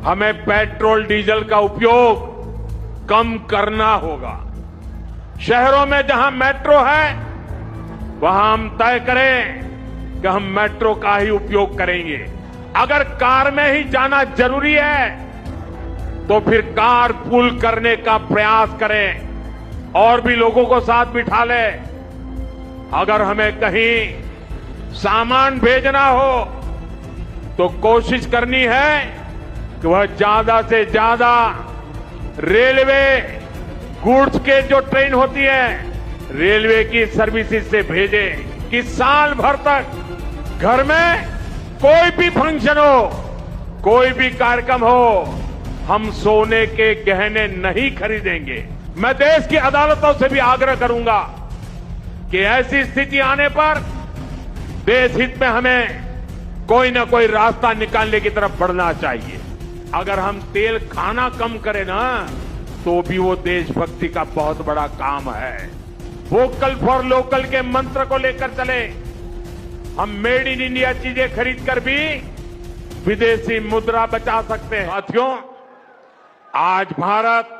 हमें petrol diesel का उपयोग कम करना होगा। शहरों में जहां मेट्रो है वहां हम तय करें कि हम मेट्रो का ही उपयोग करेंगे। अगर कार में ही जाना जरूरी है तो फिर कार पूल करने का प्रयास करें और भी लोगों को साथ बिठा लें। अगर हमें कहीं सामान भेजना हो तो कोशिश करनी है कि वह ज्यादा से ज्यादा रेलवे गुड्स के जो ट्रेन होती है रेलवे की सर्विसेज से भेजे कि साल भर तक घर में कोई भी फंक्शन हो, कोई भी कार्यक्रम हो, हम सोने के गहने नहीं खरीदेंगे। मैं देश की अदालतों से भी आग्रह करूंगा कि ऐसी स्थिति आने पर देश हित में हमें कोई ना कोई रास्ता निकालने की तरफ बढ़ना चाहिए। अगर हम तेल खाना कम करें ना तो भी वो देशभक्ति का बहुत बड़ा काम है। वोकल फॉर लोकल के मंत्र को लेकर चले। हम मेड इन इंडिया चीजें खरीद कर भी विदेशी मुद्रा बचा सकते हैं। साथियों, आज भारत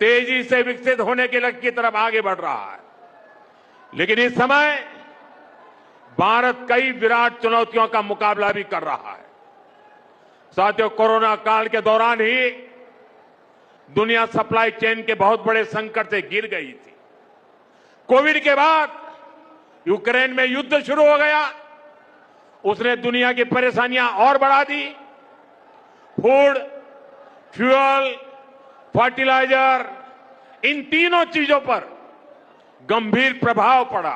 तेजी से विकसित होने के लक्ष्य की तरफ आगे बढ़ रहा है, लेकिन इस समय भारत कई विराट चुनौतियों का मुकाबला भी कर रहा है। साथियों, कोरोना काल के दौरान ही दुनिया सप्लाई चेन के बहुत बड़े संकट से घिर गई थी। कोविड के बाद यूक्रेन में युद्ध शुरू हो गया, उसने दुनिया की परेशानियां और बढ़ा दी। फूड, फ्यूल, फर्टिलाइजर, इन तीनों चीजों पर गंभीर प्रभाव पड़ा।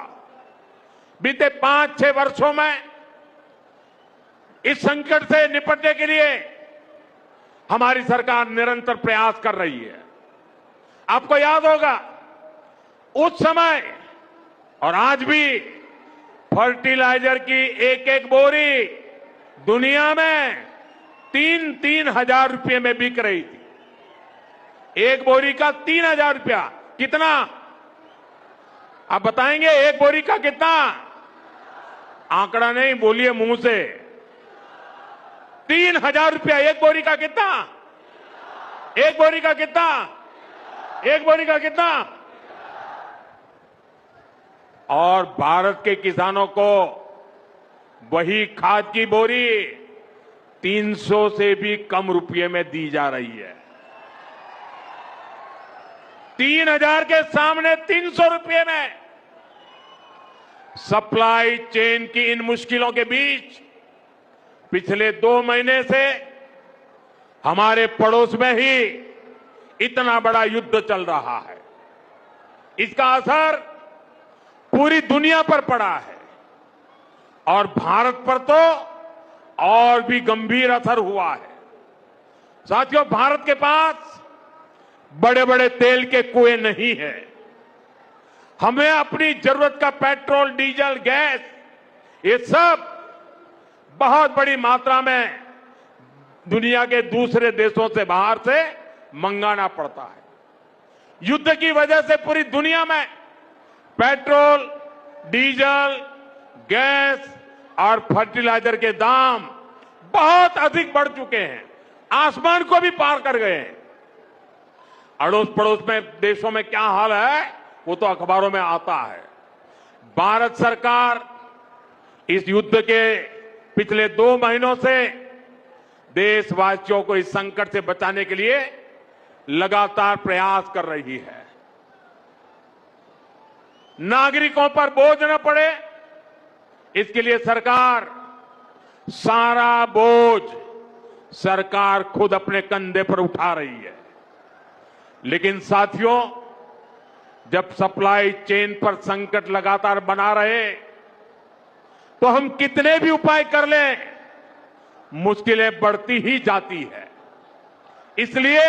बीते 5-6 वर्षों में इस संकट से निपटने के लिए हमारी सरकार निरंतर प्रयास कर रही है। आपको याद होगा उस समय और आज भी फर्टिलाइजर की एक बोरी दुनिया में 3-3 हजार रुपये में बिक रही थी। एक बोरी का 3,000 रुपया। कितना आप बताएंगे? एक बोरी का कितना? आंकड़ा नहीं, बोलिए मुंह से। 3,000 रुपया एक बोरी का। कितना? एक बोरी का कितना? एक बोरी का कितना? और भारत के किसानों को वही खाद की बोरी 300 से भी कम रुपये में दी जा रही है। 3,000 के सामने 300 रुपये में। सप्लाई चेन की इन मुश्किलों के बीच पिछले 2 महीने से हमारे पड़ोस में ही इतना बड़ा युद्ध चल रहा है। इसका असर पूरी दुनिया पर पड़ा है और भारत पर तो और भी गंभीर असर हुआ है। साथियों, भारत के पास बड़े बड़े तेल के कुएं नहीं है। हमें अपनी जरूरत का पेट्रोल, डीजल, गैस, ये सब बहुत बड़ी मात्रा में दुनिया के दूसरे देशों से, बाहर से मंगाना पड़ता है। युद्ध की वजह से पूरी दुनिया में पेट्रोल, डीजल, गैस और फर्टिलाइजर के दाम बहुत अधिक बढ़ चुके हैं, आसमान को भी पार कर गए हैं। अड़ोस पड़ोस में देशों में क्या हाल है वो तो अखबारों में आता है। भारत सरकार इस युद्ध के पिछले 2 महीनों से देशवासियों को इस संकट से बचाने के लिए लगातार प्रयास कर रही है। नागरिकों पर बोझ न पड़े, इसके लिए सरकार सारा बोझ सरकार खुद अपने कंधे पर उठा रही है। लेकिन साथियों, जब सप्लाई चेन पर संकट लगातार बना रहे तो हम कितने भी उपाय कर लें, मुश्किलें बढ़ती ही जाती है। इसलिए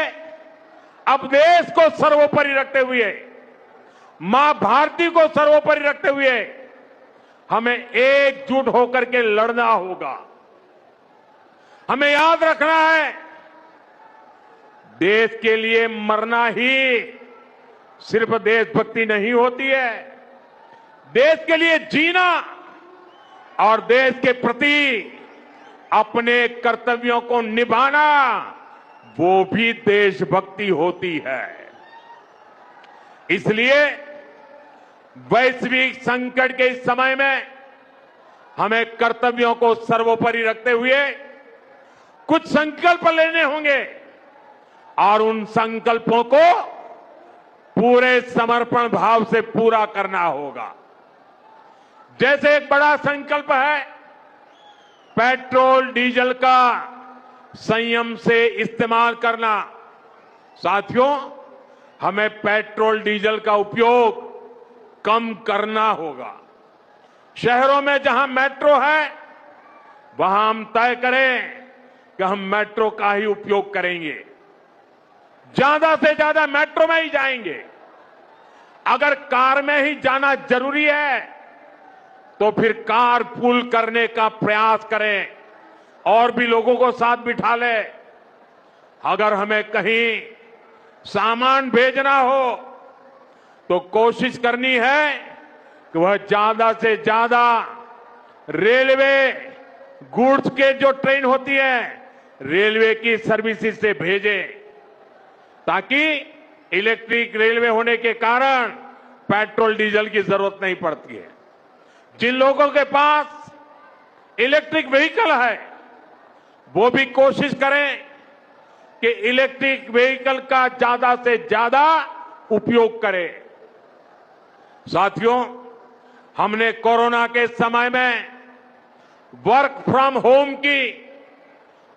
अब देश को सर्वोपरि रखते हुए, मां भारती को सर्वोपरि रखते हुए हमें एकजुट होकर के लड़ना होगा। हमें याद रखना है, देश के लिए मरना ही सिर्फ देशभक्ति नहीं होती है। देश के लिए जीना और देश के प्रति अपने कर्तव्यों को निभाना, वो भी देशभक्ति होती है। इसलिए वैश्विक संकट के इस समय में हमें कर्तव्यों को सर्वोपरि रखते हुए कुछ संकल्प लेने होंगे और उन संकल्पों को पूरे समर्पण भाव से पूरा करना होगा। जैसे एक बड़ा संकल्प है पेट्रोल डीजल का संयम से इस्तेमाल करना। साथियों, हमें पेट्रोल डीजल का उपयोग कम करना होगा। शहरों में जहां मेट्रो है वहां हम तय करें कि हम मेट्रो का ही उपयोग करेंगे, ज्यादा से ज्यादा मेट्रो में ही जाएंगे। अगर कार में ही जाना जरूरी है तो फिर कार पूल करने का प्रयास करें और भी लोगों को साथ बिठा ले। अगर हमें कहीं सामान भेजना हो तो कोशिश करनी है कि वह ज्यादा से ज्यादा रेलवे गुड्स के जो ट्रेन होती है रेलवे की सर्विसेज से भेजे, ताकि इलेक्ट्रिक रेलवे होने के कारण पेट्रोल डीजल की जरूरत नहीं पड़ती है। जिन लोगों के पास इलेक्ट्रिक व्हीकल है वो भी कोशिश करें कि इलेक्ट्रिक व्हीकल का ज्यादा से ज्यादा उपयोग करें। साथियों, हमने कोरोना के समय में वर्क फ्रॉम होम की,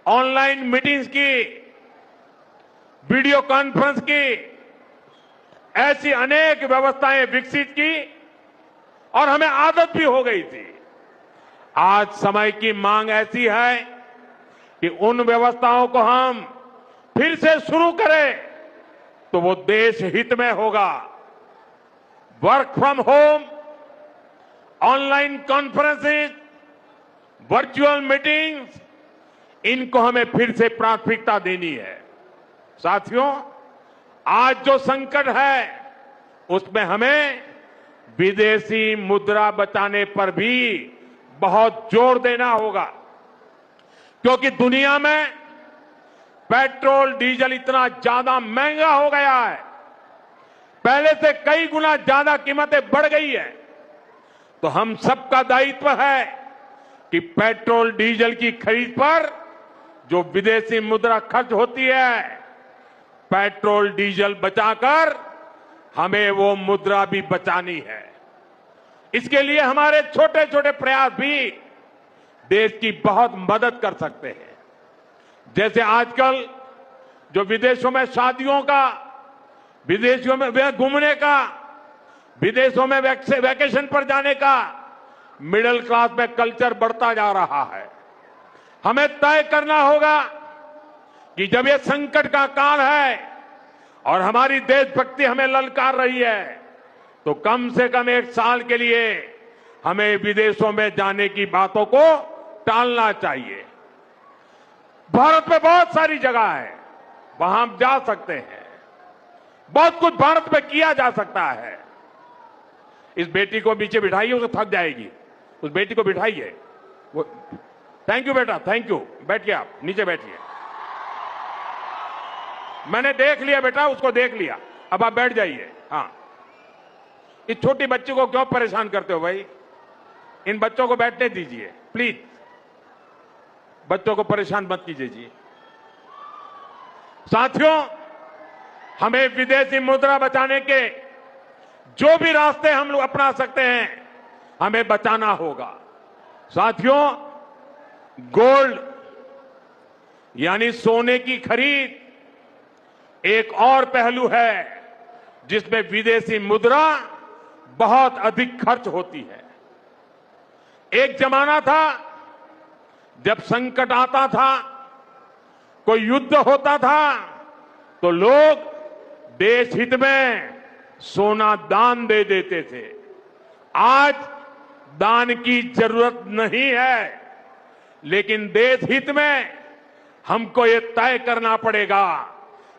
ऑनलाइन मीटिंग्स की, वीडियो कॉन्फ्रेंस की, ऐसी अनेक व्यवस्थाएं विकसित की और हमें आदत भी हो गई थी। आज समय की मांग ऐसी है कि उन व्यवस्थाओं को हम फिर से शुरू करें तो वो देश हित में होगा। Work from home, online conferences, virtual meetings, इनको हमें फिर से प्राथमिकता देनी है। साथियों, आज जो संकट है उसमें हमें विदेशी मुद्रा बचाने पर भी बहुत जोर देना होगा, क्योंकि दुनिया में पेट्रोल डीजल इतना ज्यादा महंगा हो गया है, पहले से कई गुना ज्यादा कीमतें बढ़ गई है। तो हम सबका दायित्व है कि पेट्रोल डीजल की खरीद पर जो विदेशी मुद्रा खर्च होती है, पेट्रोल डीजल बचाकर हमें वो मुद्रा भी बचानी है। इसके लिए हमारे छोटे छोटे प्रयास भी देश की बहुत मदद कर सकते हैं। जैसे आजकल जो विदेशों में शादियों का, विदेशों में घूमने का, विदेशों में वैकेशन पर जाने का मिडिल क्लास में कल्चर बढ़ता जा रहा है। हमें तय करना होगा कि जब ये संकट का काल है और हमारी देशभक्ति हमें ललकार रही है तो कम से कम 1 साल के लिए हमें विदेशों में जाने की बातों को टालना चाहिए। भारत में बहुत सारी जगह है वहां हम जा सकते हैं, बहुत कुछ भारत में किया जा सकता है। इस बेटी को नीचे बिठाइए, उसे थक जाएगी, उस बेटी को बिठाइए। वो थैंक यू बेटा, थैंक यू, बैठिए, आप नीचे बैठिए। मैंने देख लिया बेटा, उसको देख लिया, अब आप बैठ जाइए। हाँ, इस छोटी बच्ची को क्यों परेशान करते हो भाई? इन बच्चों को बैठने दीजिए प्लीज, बच्चों को परेशान मत कीजिए जी। साथियों, हमें विदेशी मुद्रा बचाने के जो भी रास्ते हम लोग अपना सकते हैं हमें बचाना होगा। साथियों, गोल्ड यानी सोने की खरीद एक और पहलू है जिसमें विदेशी मुद्रा बहुत अधिक खर्च होती है। एक जमाना था जब संकट आता था, कोई युद्ध होता था तो लोग देश हित में सोना दान दे देते थे। आज दान की जरूरत नहीं है, लेकिन देश हित में हमको ये तय करना पड़ेगा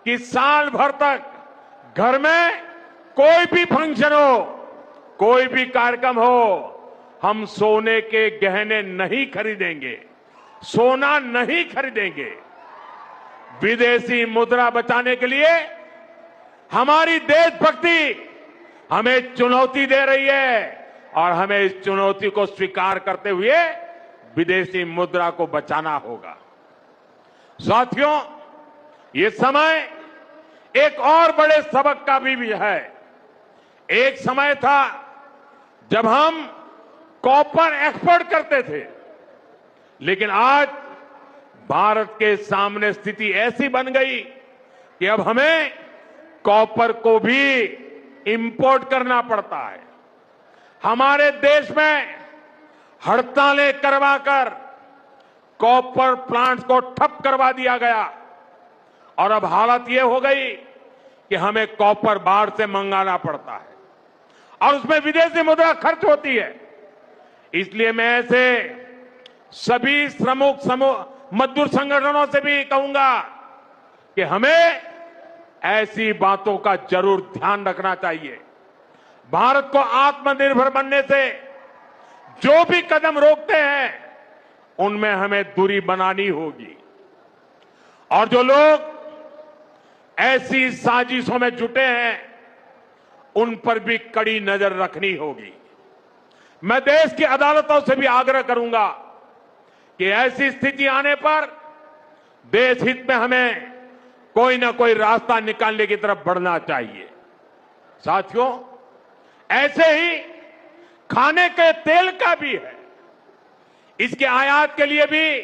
कि साल भर तक घर में कोई भी फंक्शन हो, कोई भी कार्यक्रम हो, हम सोने के गहने नहीं खरीदेंगे, सोना नहीं खरीदेंगे। विदेशी मुद्रा बचाने के लिए हमारी देशभक्ति हमें चुनौती दे रही है और हमें इस चुनौती को स्वीकार करते हुए विदेशी मुद्रा को बचाना होगा। साथियों, ये समय एक और बड़े सबक का भी है। एक समय था जब हम कॉपर एक्सपोर्ट करते थे, लेकिन आज भारत के सामने स्थिति ऐसी बन गई कि अब हमें कॉपर को भी इंपोर्ट करना पड़ता है। हमारे देश में हड़तालें करवाकर कॉपर प्लांट्स को ठप करवा दिया गया और अब हालत यह हो गई कि हमें कॉपर बाहर से मंगाना पड़ता है और उसमें विदेशी मुद्रा खर्च होती है। इसलिए मैं ऐसे सभी मजदूर संगठनों से भी कहूंगा कि हमें ऐसी बातों का जरूर ध्यान रखना चाहिए। भारत को आत्मनिर्भर बनने से जो भी कदम रोकते हैं उनमें हमें दूरी बनानी होगी और जो लोग ऐसी साजिशों में जुटे हैं उन पर भी कड़ी नजर रखनी होगी। मैं देश की अदालतों से भी आग्रह करूंगा कि ऐसी स्थिति आने पर देश हित में हमें कोई ना कोई रास्ता निकालने की तरफ बढ़ना चाहिए। साथियों, ऐसे ही खाने के तेल का भी है। इसके आयात के लिए भी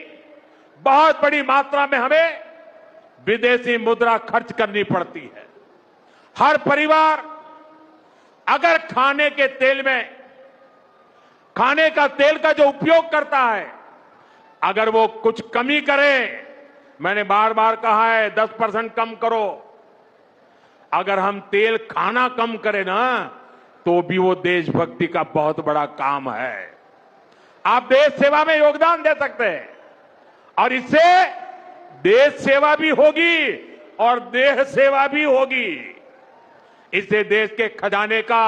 बहुत बड़ी मात्रा में हमें विदेशी मुद्रा खर्च करनी पड़ती है। हर परिवार अगर खाने के तेल में खाने का तेल का जो उपयोग करता है, अगर वो कुछ कमी करे, मैंने बार बार कहा है 10% कम करो। अगर हम तेल खाना कम करें ना, तो भी वो देशभक्ति का बहुत बड़ा काम है। आप देश सेवा में योगदान दे सकते हैं और इससे देश सेवा भी होगी और देह सेवा भी होगी। इससे देश के खजाने का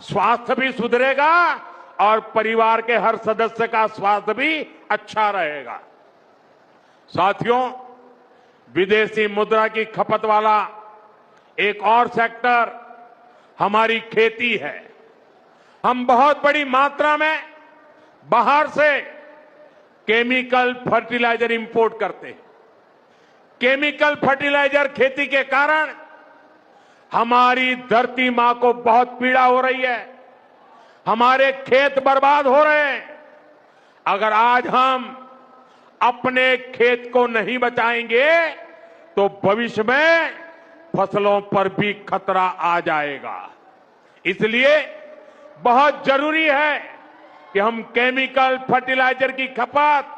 स्वास्थ्य भी सुधरेगा और परिवार के हर सदस्य का स्वास्थ्य भी अच्छा रहेगा। साथियों, विदेशी मुद्रा की खपत वाला एक और सेक्टर हमारी खेती है। हम बहुत बड़ी मात्रा में बाहर से केमिकल फर्टिलाइजर इंपोर्ट करते हैं। केमिकल फर्टिलाइजर खेती के कारण हमारी धरती मां को बहुत पीड़ा हो रही है। हमारे खेत बर्बाद हो रहे हैं। अगर आज हम अपने खेत को नहीं बचाएंगे तो भविष्य में फसलों पर भी खतरा आ जाएगा। इसलिए बहुत जरूरी है कि हम केमिकल फर्टिलाइजर की खपत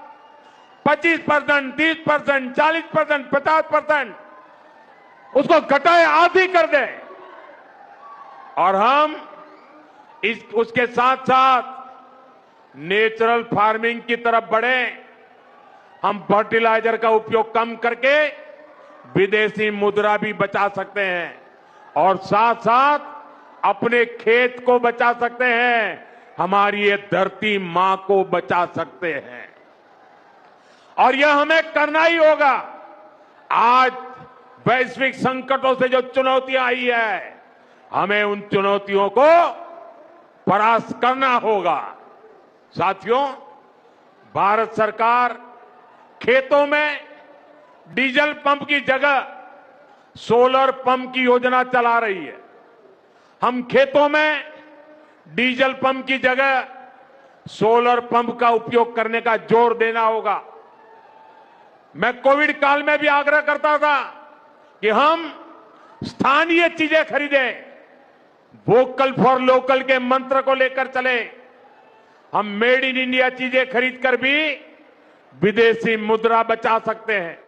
25%, 30%, 40%, 50% उसको घटाए आधी कर दें और हम उसके साथ साथ नेचुरल फार्मिंग की तरफ बढ़ें। हम फर्टिलाइजर का उपयोग कम करके विदेशी मुद्रा भी बचा सकते हैं और साथ साथ अपने खेत को बचा सकते हैं, हमारी ये धरती मां को बचा सकते हैं और यह हमें करना ही होगा। आज वैश्विक संकटों से जो चुनौतियां आई है, हमें उन चुनौतियों को परास्त करना होगा। साथियों, भारत सरकार खेतों में डीजल पंप की जगह सोलर पंप की योजना चला रही है। हम खेतों में डीजल पंप की जगह सोलर पंप का उपयोग करने का जोर देना होगा। मैं कोविड काल में भी आग्रह करता था कि हम स्थानीय चीजें खरीदें, वोकल फॉर लोकल के मंत्र को लेकर चले। हम मेड इन इंडिया चीजें खरीदकर भी विदेशी मुद्रा बचा सकते हैं।